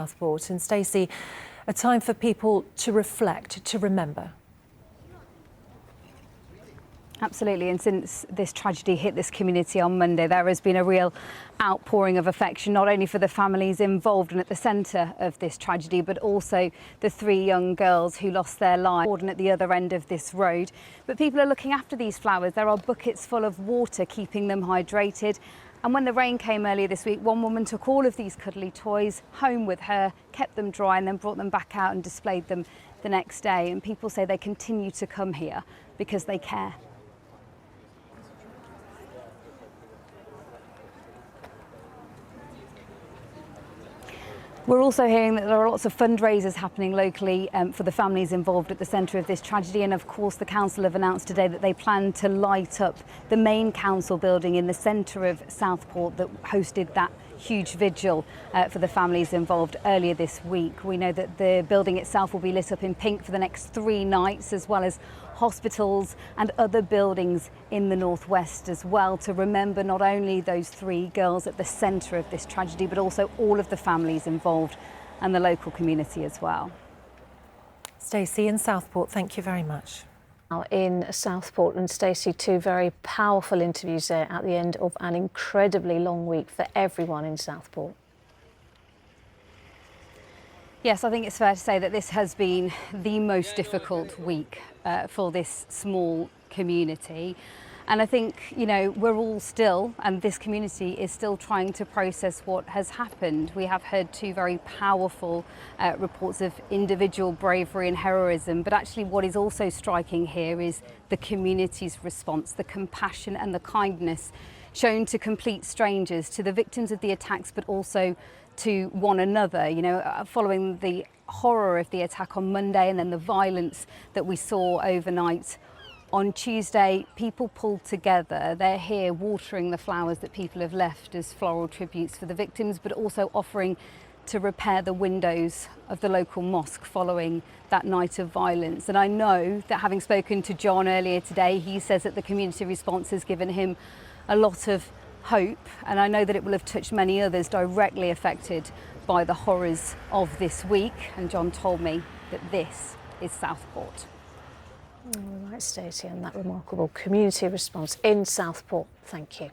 Southport. And Stacey, a time for people to reflect, to remember. Absolutely, and since this tragedy hit this community on Monday, there has been a real outpouring of affection, not only for the families involved and at the centre of this tragedy, but also the three young girls who lost their lives at the other end of this road. But people are looking after these flowers. There are buckets full of water, keeping them hydrated. And when the rain came earlier this week, one woman took all of these cuddly toys home with her, kept them dry, and then brought them back out and displayed them the next day. And people say they continue to come here because they care. We're also hearing that there are lots of fundraisers happening locally for the families involved at the centre of this tragedy. And of course, the council have announced today that they plan to light up the main council building in the centre of Southport that hosted that huge vigil for the families involved earlier this week. We know that the building itself will be lit up in pink for the next 3 nights, as well as hospitals and other buildings in the northwest as well, to remember not only those 3 girls at the centre of this tragedy, but also all of the families involved and the local community as well. Stacey in Southport, thank you very much. In Southport, and Stacey, 2 very powerful interviews there at the end of an incredibly long week for everyone in Southport. Yes, I think it's fair to say that this has been the most difficult week for this small community. And I think, you know, we're all still, and this community is still trying to process what has happened. We have heard 2 very powerful reports of individual bravery and heroism, but actually what is also striking here is the community's response, the compassion and the kindness shown to complete strangers, to the victims of the attacks, but also to one another. You know, following the horror of the attack on Monday and then the violence that we saw overnight on Tuesday, people pulled together. They're here watering the flowers that people have left as floral tributes for the victims, but also offering to repair the windows of the local mosque following that night of violence. And I know that, having spoken to John earlier today, he says that the community response has given him a lot of hope, and I know that it will have touched many others directly affected by the horrors of this week. And John told me that this is Southport. All right, Stacey, and that remarkable community response in Southport. Thank you.